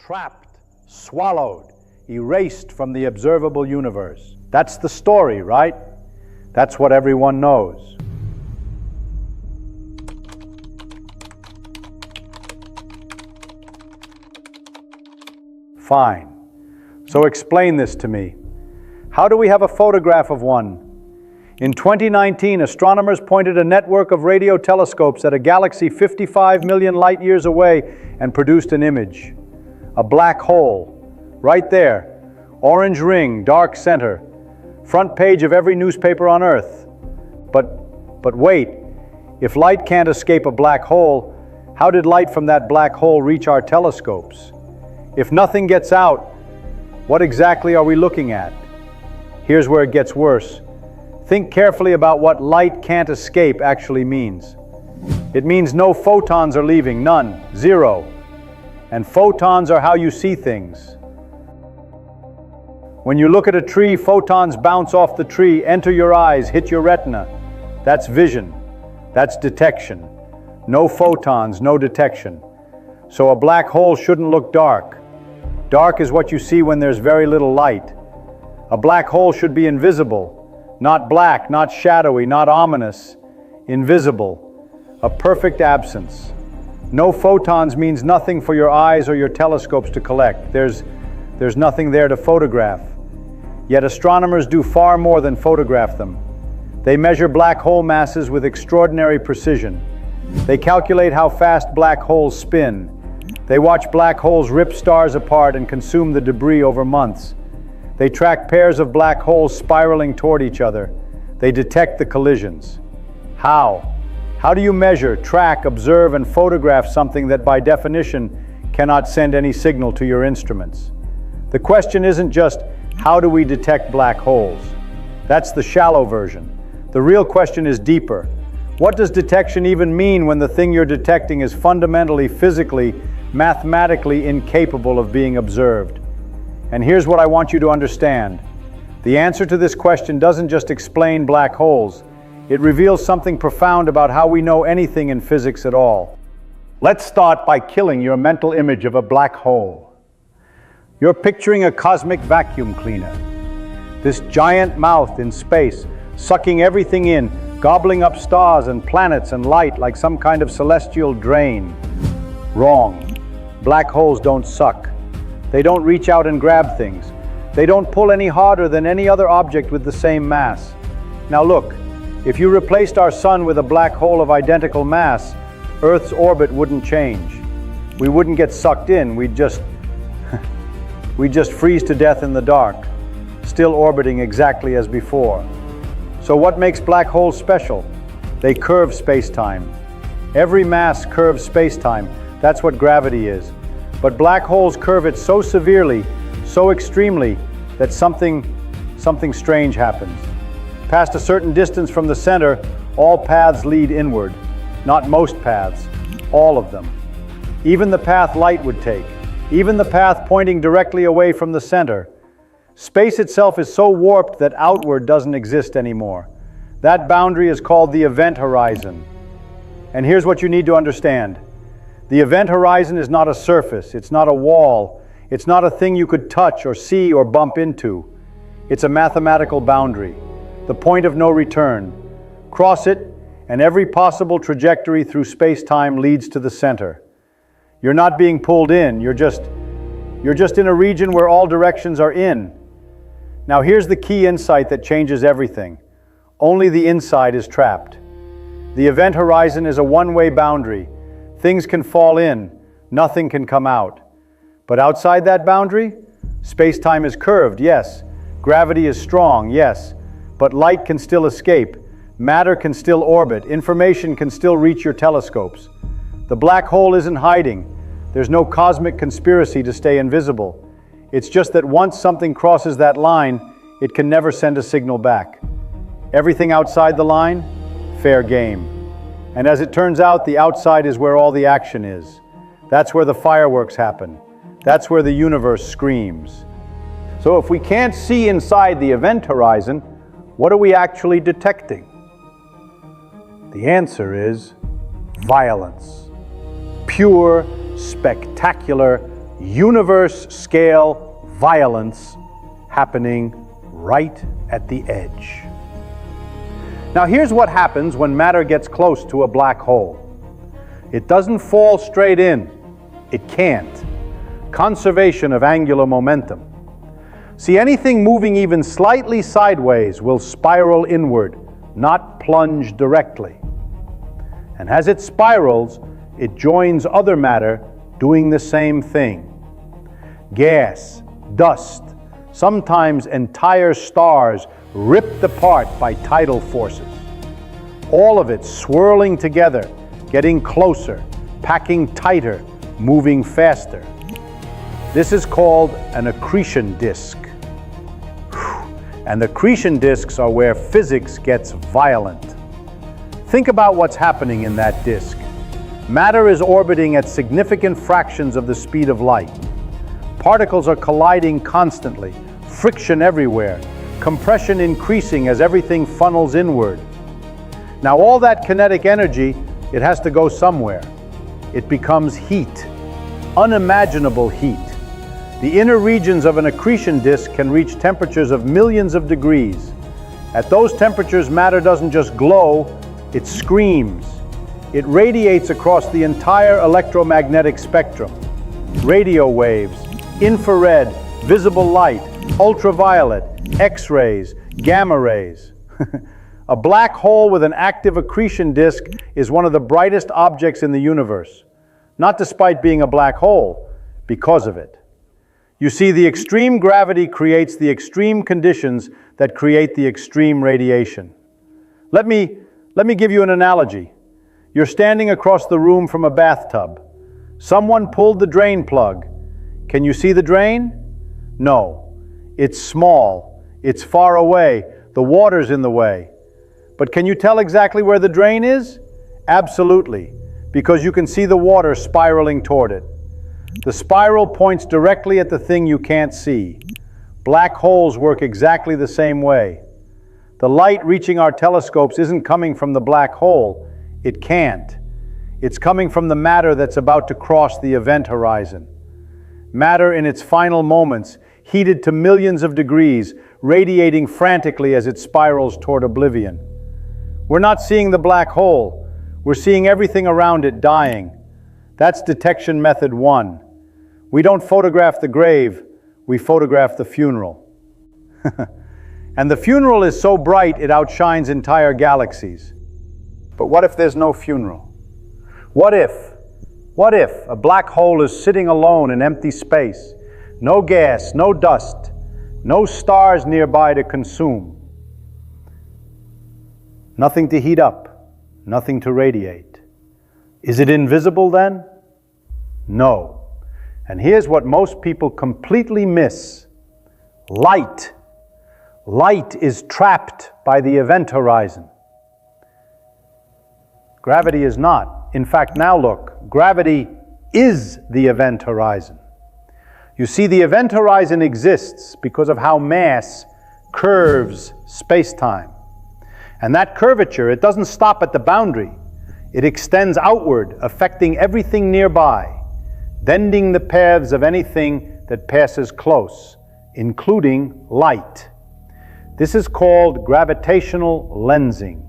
trapped, swallowed, erased from the observable universe. That's the story, right? That's what everyone knows. Fine. So explain this to me. How do we have a photograph of one? In 2019, astronomers pointed a network of radio telescopes at a galaxy 55 million light years away and produced an image. A black hole. Right there. Orange ring, dark center. Front page of every newspaper on Earth. But wait, if light can't escape a black hole, how did light from that black hole reach our telescopes? If nothing gets out, what exactly are we looking at? Here's where it gets worse. Think carefully about what light can't escape actually means. It means no photons are leaving, none, zero. And photons are how you see things. When you look at a tree, photons bounce off the tree, enter your eyes, hit your retina. That's vision. That's detection. No photons, no detection. So a black hole shouldn't look dark. Dark is what you see when there's very little light. A black hole should be invisible, not black, not shadowy, not ominous. Invisible. A perfect absence. No photons means nothing for your eyes or your telescopes to collect. There's nothing there to photograph. Yet astronomers do far more than photograph them. They measure black hole masses with extraordinary precision. They calculate how fast black holes spin. They watch black holes rip stars apart and consume the debris over months. They track pairs of black holes spiraling toward each other. They detect the collisions. How? How do you measure, track, observe, and photograph something that by definition cannot send any signal to your instruments? The question isn't just, how do we detect black holes? That's the shallow version. The real question is deeper. What does detection even mean when the thing you're detecting is fundamentally, physically, mathematically incapable of being observed? And here's what I want you to understand. The answer to this question doesn't just explain black holes. It reveals something profound about how we know anything in physics at all. Let's start by killing your mental image of a black hole. You're picturing a cosmic vacuum cleaner. This giant mouth in space, sucking everything in, gobbling up stars and planets and light like some kind of celestial drain. Wrong. Black holes don't suck. They don't reach out and grab things. They don't pull any harder than any other object with the same mass. Now look, if you replaced our sun with a black hole of identical mass, Earth's orbit wouldn't change. We wouldn't get sucked in, we'd just freeze to death in the dark, still orbiting exactly as before. So what makes black holes special? They curve space-time. Every mass curves space-time. That's what gravity is. But black holes curve it so severely, so extremely, that something strange happens. Past a certain distance from the center, all paths lead inward. Not most paths, all of them. Even the path light would take. Even the path pointing directly away from the center. Space itself is so warped that outward doesn't exist anymore. That boundary is called the event horizon. And here's what you need to understand. The event horizon is not a surface, it's not a wall, it's not a thing you could touch or see or bump into. It's a mathematical boundary, the point of no return. Cross it, and every possible trajectory through space-time leads to the center. You're not being pulled in, you're just in a region where all directions are in. Now here's the key insight that changes everything. Only the inside is trapped. The event horizon is a one-way boundary. Things can fall in, nothing can come out. But outside that boundary, space-time is curved, yes. Gravity is strong, yes. But light can still escape. Matter can still orbit. Information can still reach your telescopes. The black hole isn't hiding. There's no cosmic conspiracy to stay invisible. It's just that once something crosses that line, it can never send a signal back. Everything outside the line, fair game. And as it turns out, the outside is where all the action is. That's where the fireworks happen. That's where the universe screams. So if we can't see inside the event horizon, what are we actually detecting? The answer is violence. Pure, spectacular universe-scale violence happening right at the edge. Now here's what happens when matter gets close to a black hole. It doesn't fall straight in. It can't. Conservation of angular momentum. See, anything moving even slightly sideways will spiral inward, not plunge directly. And as it spirals, it joins other matter doing the same thing. Gas, dust, sometimes entire stars ripped apart by tidal forces. All of it swirling together, getting closer, packing tighter, moving faster. This is called an accretion disk. And accretion disks are where physics gets violent. Think about what's happening in that disk. Matter is orbiting at significant fractions of the speed of light. Particles are colliding constantly, friction everywhere, compression increasing as everything funnels inward. Now all that kinetic energy, it has to go somewhere. It becomes heat, unimaginable heat. The inner regions of an accretion disk can reach temperatures of millions of degrees. At those temperatures, matter doesn't just glow, it screams. It radiates across the entire electromagnetic spectrum. Radio waves, infrared, visible light, ultraviolet, X-rays, gamma rays. A black hole with an active accretion disk is one of the brightest objects in the universe. Not despite being a black hole, because of it. You see, the extreme gravity creates the extreme conditions that create the extreme radiation. Let me give you an analogy. You're standing across the room from a bathtub. Someone pulled the drain plug. Can you see the drain? No. It's small. It's far away. The water's in the way. But can you tell exactly where the drain is? Absolutely, because you can see the water spiraling toward it. The spiral points directly at the thing you can't see. Black holes work exactly the same way. The light reaching our telescopes isn't coming from the black hole. It can't. It's coming from the matter that's about to cross the event horizon. Matter in its final moments, heated to millions of degrees, radiating frantically as it spirals toward oblivion. We're not seeing the black hole. We're seeing everything around it dying. That's detection method 1. We don't photograph the grave, we photograph the funeral. And the funeral is so bright it outshines entire galaxies. But what if there's no funeral? What if a black hole is sitting alone in empty space? No gas, no dust, no stars nearby to consume. Nothing to heat up, nothing to radiate. Is it invisible then? No. And here's what most people completely miss. Light. Light is trapped by the event horizon. Gravity is not. In fact, now look, gravity is the event horizon. You see, the event horizon exists because of how mass curves space-time. And that curvature, it doesn't stop at the boundary. It extends outward, affecting everything nearby, bending the paths of anything that passes close, including light. This is called gravitational lensing.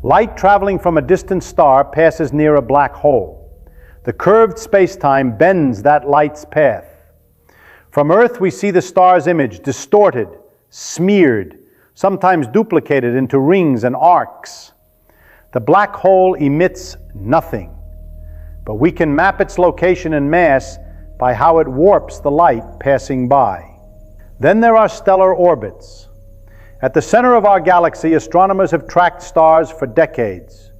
Light traveling from a distant star passes near a black hole. The curved space-time bends that light's path. From Earth, we see the star's image distorted, smeared, sometimes duplicated into rings and arcs. The black hole emits nothing, but we can map its location and mass by how it warps the light passing by. Then there are stellar orbits. At the center of our galaxy, astronomers have tracked stars for decades.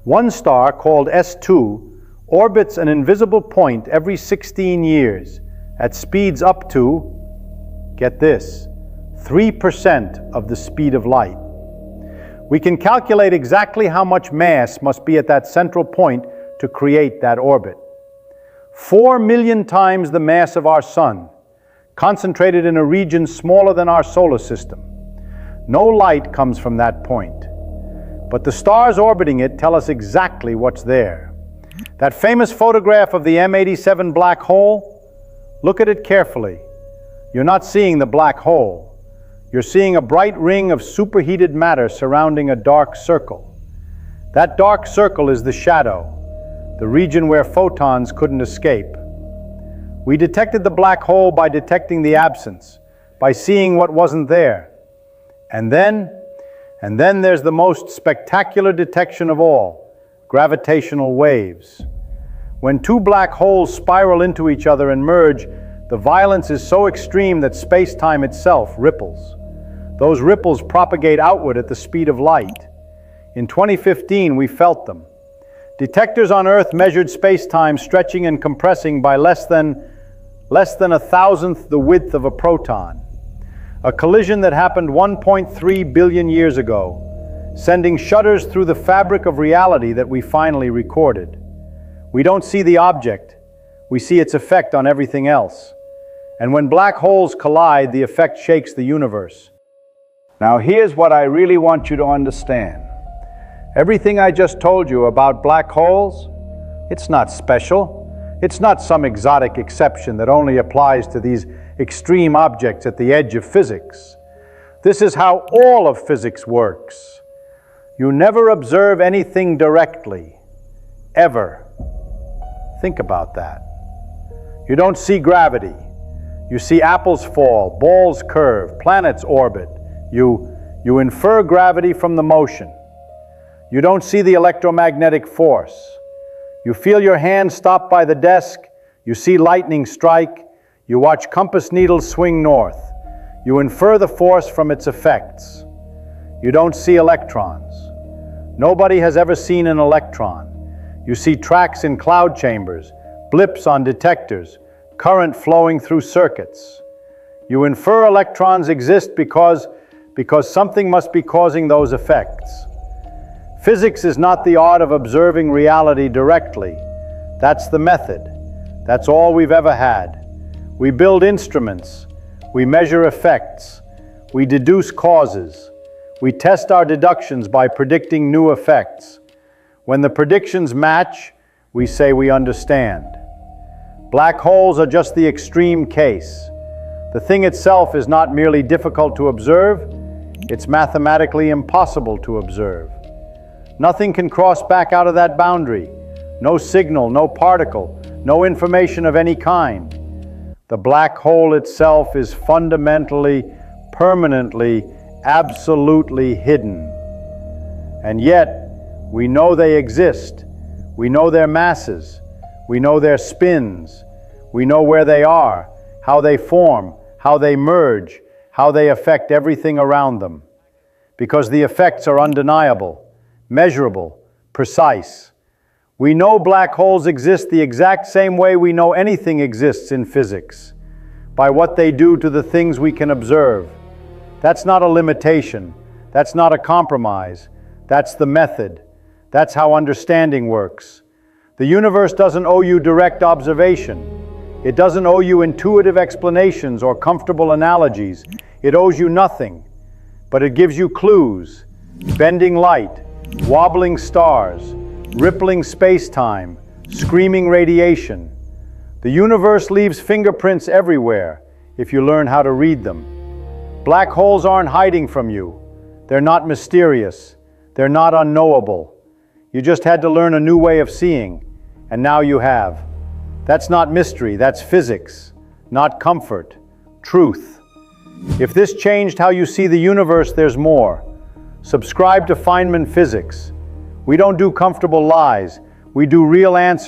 One star, called S2, orbits an invisible point every 16 years at speeds up to, get this, 3% of the speed of light. We can calculate exactly how much mass must be at that central point to create that orbit. 4 million times the mass of our sun, concentrated in a region smaller than our solar system. No light comes from that point, but the stars orbiting it tell us exactly what's there. That famous photograph of the M87 black hole, Look at it carefully. You're not seeing the black hole. You're seeing a bright ring of superheated matter surrounding a dark circle. That dark circle is the shadow, the region where photons couldn't escape. We detected the black hole by detecting the absence, by seeing what wasn't there. And then there's the most spectacular detection of all, gravitational waves. When two black holes spiral into each other and merge, the violence is so extreme that space-time itself ripples. Those ripples propagate outward at the speed of light. In 2015, we felt them. Detectors on Earth measured space-time stretching and compressing by less than a thousandth the width of a proton. A collision that happened 1.3 billion years ago, sending shudders through the fabric of reality that we finally recorded. We don't see the object, we see its effect on everything else. And when black holes collide, the effect shakes the universe. Now here's what I really want you to understand. Everything I just told you about black holes, it's not special. It's not some exotic exception that only applies to these extreme objects at the edge of physics. This is how all of physics works. You never observe anything directly, ever. Think about that. You don't see gravity. You see apples fall, balls curve, planets orbit. You infer gravity from the motion. You don't see the electromagnetic force. You feel your hand stop by the desk. You see lightning strike. You watch compass needles swing north. You infer the force from its effects. You don't see electrons. Nobody has ever seen an electron. You see tracks in cloud chambers, blips on detectors, current flowing through circuits. You infer electrons exist because something must be causing those effects. Physics is not the art of observing reality directly. That's the method. That's all we've ever had. We build instruments. We measure effects. We deduce causes. We test our deductions by predicting new effects. When the predictions match, we say we understand. Black holes are just the extreme case. The thing itself is not merely difficult to observe, it's mathematically impossible to observe. Nothing can cross back out of that boundary. No signal, no particle, no information of any kind. The black hole itself is fundamentally, permanently, absolutely hidden. And yet, we know they exist. We know their masses. We know their spins. We know where they are, how they form, how they merge, how they affect everything around them. Because the effects are undeniable, measurable, precise. We know black holes exist the exact same way we know anything exists in physics, by what they do to the things we can observe. That's not a limitation. That's not a compromise. That's the method. That's how understanding works. The universe doesn't owe you direct observation. It doesn't owe you intuitive explanations or comfortable analogies. It owes you nothing, but it gives you clues, bending light, wobbling stars, rippling space-time, screaming radiation. The universe leaves fingerprints everywhere if you learn how to read them. Black holes aren't hiding from you. They're not mysterious. They're not unknowable. You just had to learn a new way of seeing, and now you have. That's not mystery, that's physics, not comfort, truth. If this changed how you see the universe, there's more. Subscribe to Feynman Physics. We don't do comfortable lies, we do real answers.